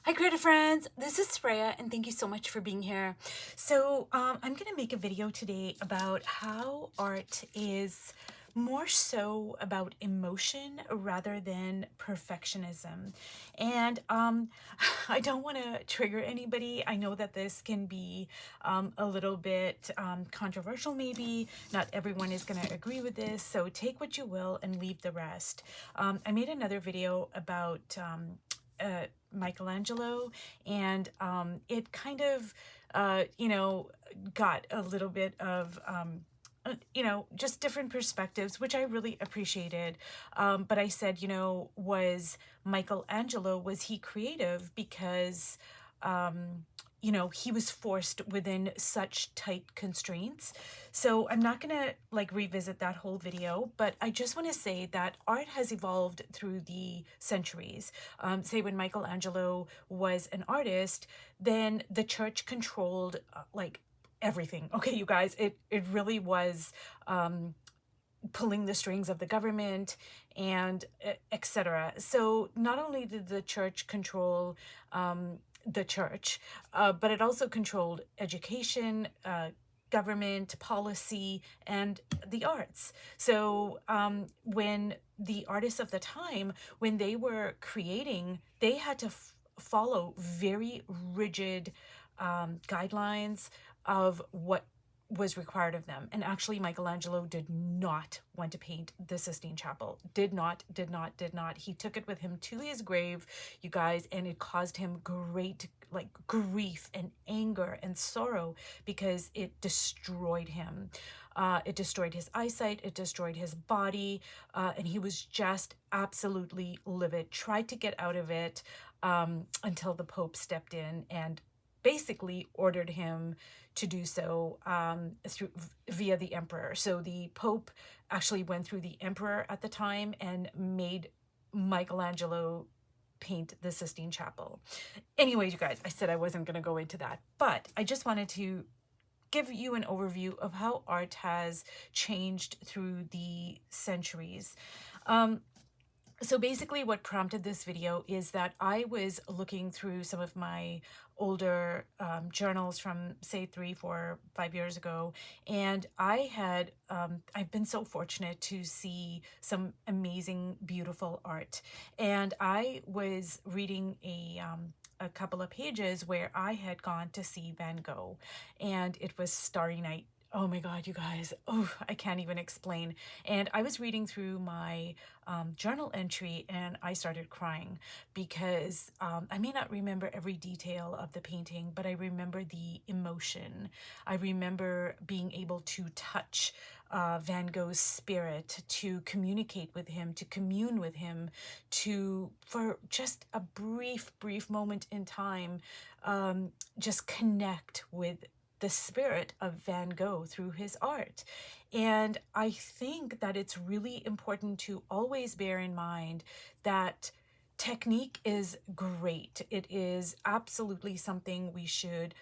Hi creative friends, this is Freya and thank you so much for being here. So I'm going to make a video today about how art is more so about emotion rather than perfectionism. And I don't want to trigger anybody. I know that this can be a little bit controversial maybe. Not everyone is going to agree with this, so take what you will and leave the rest. I made another video about Michelangelo, and it kind of, got a little bit of, just different perspectives, which I really appreciated. But I said, was Michelangelo, was he creative because he was forced within such tight constraints. So I'm not gonna like revisit that whole video, but I just want to say that art has evolved through the centuries. Say when Michelangelo was an artist, then the church controlled like everything. Okay, you guys, it really was pulling the strings of the government and etc. So not only did the church control the church, but it also controlled education, government, policy, and the arts. So when the artists of the time, when they were creating, they had to follow very rigid guidelines of what was required of them. And actually, Michelangelo did not want to paint the Sistine Chapel. Did not. He took it with him to his grave, you guys, and it caused him great like grief and anger and sorrow because it destroyed him. It destroyed his eyesight, it destroyed his body, and he was just absolutely livid. Tried to get out of it until the Pope stepped in and basically ordered him to do so via the emperor. So the Pope actually went through the emperor at the time and made Michelangelo paint the Sistine Chapel. Anyways, you guys, I said I wasn't going to go into that, but I just wanted to give you an overview of how art has changed through the centuries. So basically what prompted this video is that I was looking through some of my older journals from say 3, 4, 5 years ago, and I've been so fortunate to see some amazing, beautiful art. And I was reading a couple of pages where I had gone to see Van Gogh, and it was Starry Night. Oh my God, you guys. Oh, I can't even explain. And I was reading through my journal entry and I started crying because I may not remember every detail of the painting, but I remember the emotion. I remember being able to touch Van Gogh's spirit, to communicate with him, to commune with him, for just a brief moment in time, just connect with the spirit of Van Gogh through his art. And I think that it's really important to always bear in mind that technique is great. It is absolutely something we should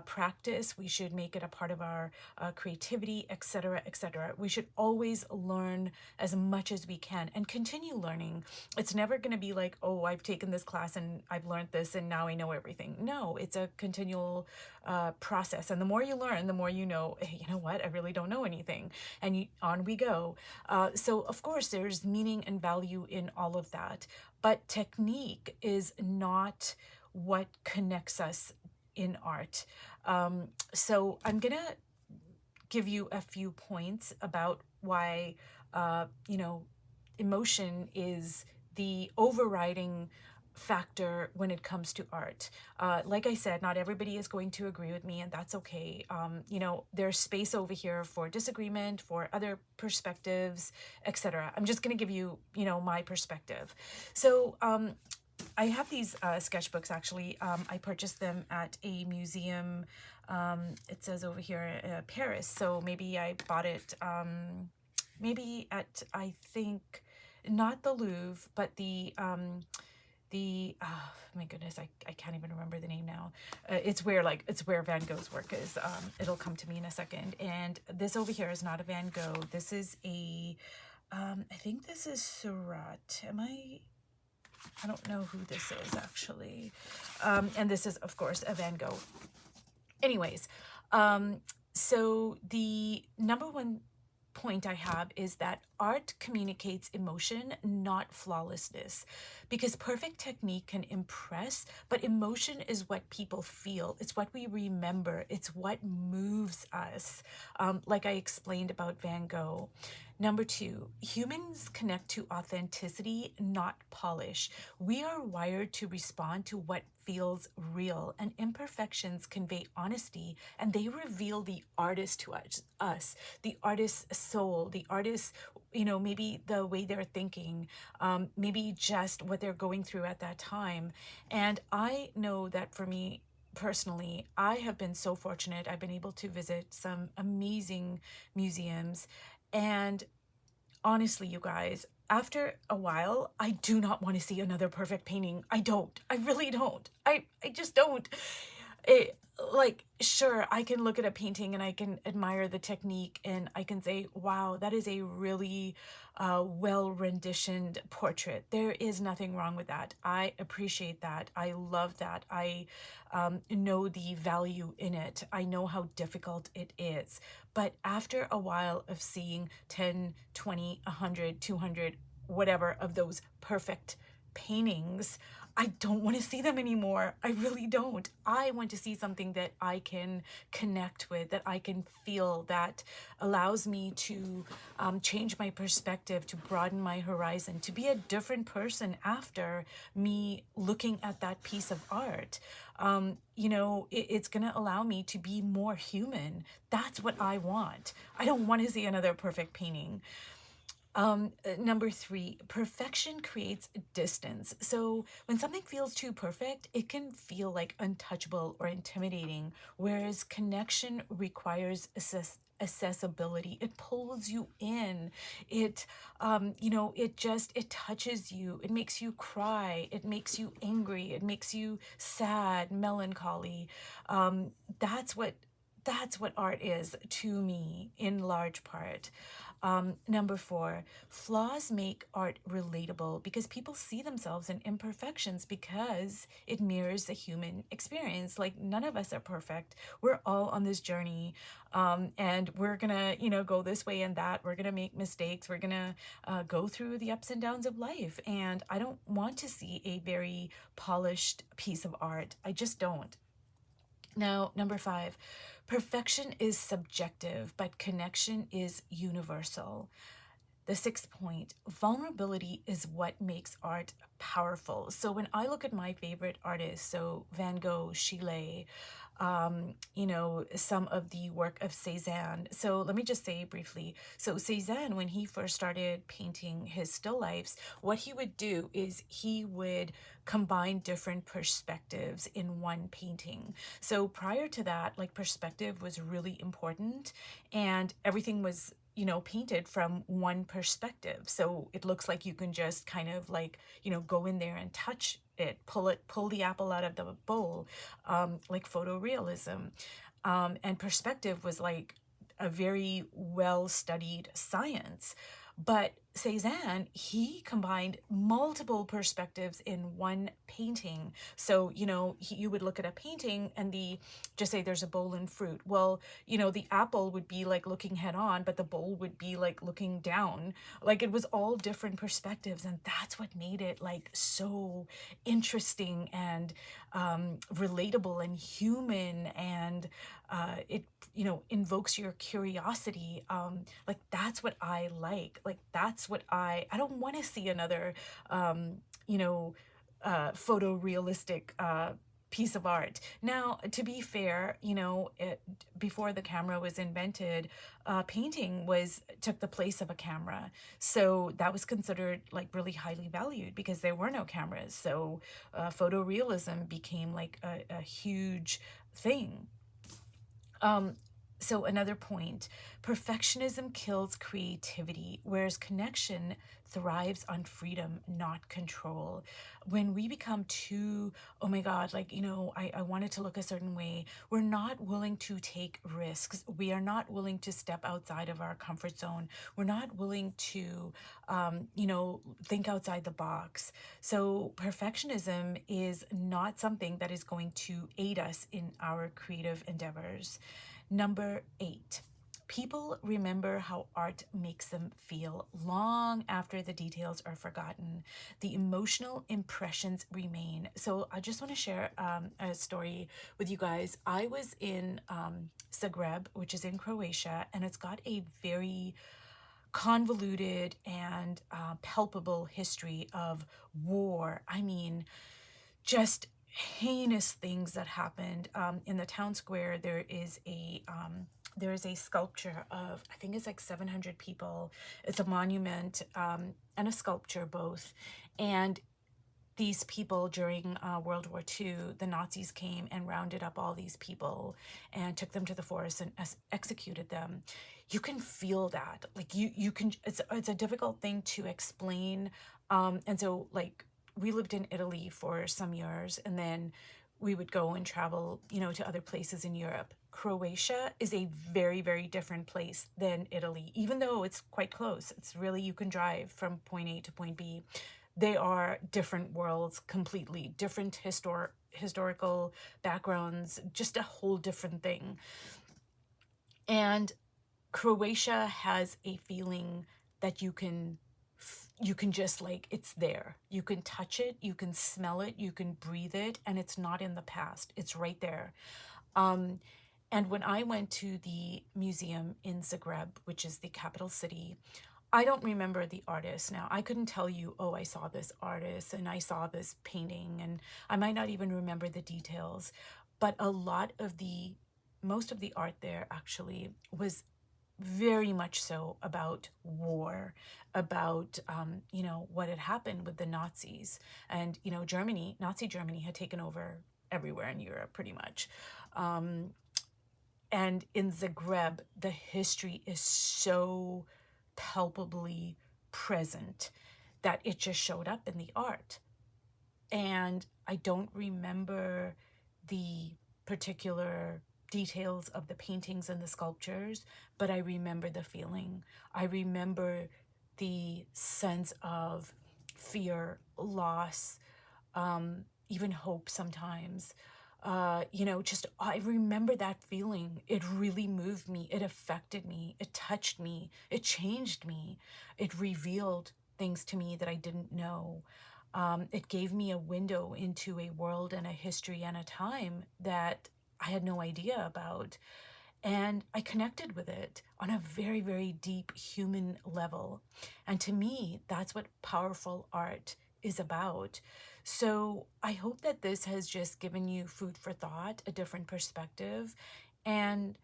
practice. We should make it a part of our creativity, etc., etc. We should always learn as much as we can and continue learning. It's never going to be like, oh, I've taken this class and I've learned this and now I know everything. No, it's a continual process. And the more you learn, the more you know, hey, you know what, I really don't know anything. And on we go. So of course, there's meaning and value in all of that. But technique is not what connects us in art. So I'm going to give you a few points about why, emotion is the overriding factor when it comes to art. Like I said, not everybody is going to agree with me, and that's okay. There's space over here for disagreement, for other perspectives, etc. I'm just going to give you, my perspective. So I have these sketchbooks actually. I purchased them at a museum. It says over here, Paris. So maybe I bought it, maybe at, I think, not the Louvre, but oh my goodness, I can't even remember the name now. It's where Van Gogh's work is. It'll come to me in a second. And this over here is not a Van Gogh. This is a, I think this is Seurat. Am I? I don't know who this is actually. And this is, of course, a Van Gogh. Anyways, so the number one point I have is that art communicates emotion, not flawlessness. Because perfect technique can impress, but emotion is what people feel. It's what we remember. It's what moves us. Like I explained about Van Gogh. Number two, humans connect to authenticity, not polish. We are wired to respond to what feels real, and imperfections convey honesty, and they reveal the artist to us, the artist's soul, the artist, maybe the way they're thinking, maybe just what they're going through at that time. And I know that for me, personally, I have been so fortunate. I've been able to visit some amazing museums. And honestly, you guys, after a while, I do not want to see another perfect painting. I don't. I really don't. I just don't. It, like, sure, I can look at a painting and I can admire the technique and I can say, wow, that is a really well renditioned portrait. There is nothing wrong with that. I appreciate that. I love that. I know the value in it. I know how difficult it is. But after a while of seeing 10, 20, 100, 200, whatever of those perfect paintings, I don't want to see them anymore. I really don't. I want to see something that I can connect with, that I can feel, that allows me to change my perspective, to broaden my horizon, to be a different person after me looking at that piece of art. It's going to allow me to be more human. That's what I want. I don't want to see another perfect painting. Number three, perfection creates distance. So when something feels too perfect, it can feel like untouchable or intimidating, whereas connection requires accessibility. It pulls you in. It touches you. It makes you cry. It makes you angry. It makes you sad, melancholy. That's what art is to me in large part. Number four, flaws make art relatable because people see themselves in imperfections because it mirrors the human experience. Like, none of us are perfect. We're all on this journey, and we're gonna, go this way and that. We're gonna make mistakes. We're gonna go through the ups and downs of life. And I don't want to see a very polished piece of art. I just don't. Now, number five, perfection is subjective, but connection is universal. The sixth point, vulnerability is what makes art powerful. So when I look at my favorite artists, so Van Gogh, Chile, some of the work of Cézanne. So let me just say briefly. So Cézanne, when he first started painting his still lifes, what he would do is he would combine different perspectives in one painting. So prior to that, like, perspective was really important, and everything was painted from one perspective. So it looks like you can just kind of like, go in there and touch it, pull the apple out of the bowl, like photorealism. And perspective was like a very well studied science. But Cézanne, he combined multiple perspectives in one painting. So, you would look at a painting and just say there's a bowl and fruit. Well, the apple would be like looking head on, but the bowl would be like looking down. Like, it was all different perspectives. And that's what made it like so interesting and relatable and human. And it, invokes your curiosity. Like, that's what I like. Like, that's what I don't want to see another, photorealistic piece of art. Now, to be fair, before the camera was invented, painting took the place of a camera. So that was considered like really highly valued because there were no cameras. So photorealism became like a huge thing. So another point, perfectionism kills creativity, whereas connection thrives on freedom, not control. When we become too, oh my God, like, I want it to look a certain way, we're not willing to take risks. We are not willing to step outside of our comfort zone. We're not willing to, think outside the box. So perfectionism is not something that is going to aid us in our creative endeavors. Number 8, people remember how art makes them feel long after the details are forgotten. The emotional impressions remain. So I just want to share a story with you guys. I was in Zagreb, which is in Croatia, and it's got a very convoluted and palpable history of war. I mean, just heinous things that happened. In the town square, there is a sculpture of, I think it's like 700 people. It's a monument and a sculpture both. And these people during World War II, the Nazis came and rounded up all these people and took them to the forest and executed them. You can feel that. Like you can, it's a difficult thing to explain. And so like we lived in Italy for some years, and then we would go and travel, to other places in Europe. Croatia is a very, very different place than Italy, even though it's quite close. It's really, you can drive from point A to point B. They are different worlds, completely different historical backgrounds, just a whole different thing. And Croatia has a feeling that you can just, like, it's there. You can touch it, you can smell it, you can breathe it, and it's not in the past. It's right there. And when I went to the museum in Zagreb, which is the capital city, I don't remember the artist now. I couldn't tell you, oh, I saw this artist and I saw this painting, and I might not even remember the details. But most of the art there actually was very much so about war, about, what had happened with the Nazis. And, Nazi Germany had taken over everywhere in Europe pretty much. And in Zagreb, the history is so palpably present that it just showed up in the art. And I don't remember the particular details of the paintings and the sculptures, but I remember the feeling. I remember the sense of fear, loss, even hope sometimes. I remember that feeling. It really moved me. It affected me. It touched me. It changed me. It revealed things to me that I didn't know. It gave me a window into a world and a history and a time that I had no idea about. And I connected with it on a very, very deep human level. And to me, that's what powerful art is about. So I hope that this has just given you food for thought, a different perspective. And,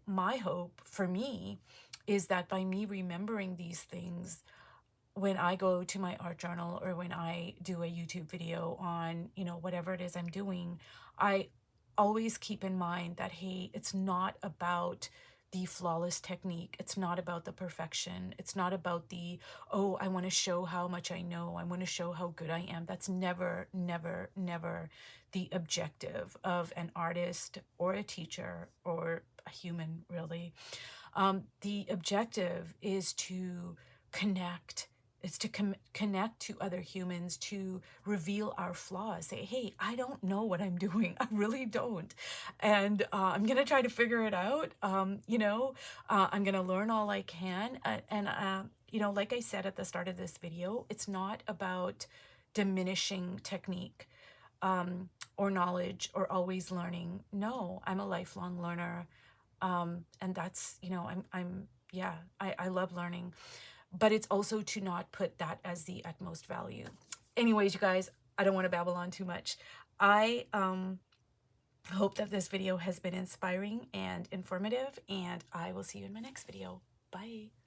my hope for me is that by me remembering these things, when I go to my art journal or when I do a YouTube video on, whatever it is I'm doing, I always keep in mind that, hey, it's not about the flawless technique. It's not about the perfection. It's not about the, oh, I want to show how much I know. I want to show how good I am. That's never, never, never the objective of an artist or a teacher or a human, really. The objective is to connect. It's to connect to other humans, to reveal our flaws. Say, hey, I don't know what I'm doing. I really don't. And I'm going to try to figure it out. I'm going to learn all I can. Like I said at the start of this video, it's not about diminishing technique or knowledge or always learning. No, I'm a lifelong learner. And that's, I love learning. But it's also to not put that as the utmost value. Anyways, you guys, I don't want to babble on too much. I hope that this video has been inspiring and informative, and I will see you in my next video. Bye.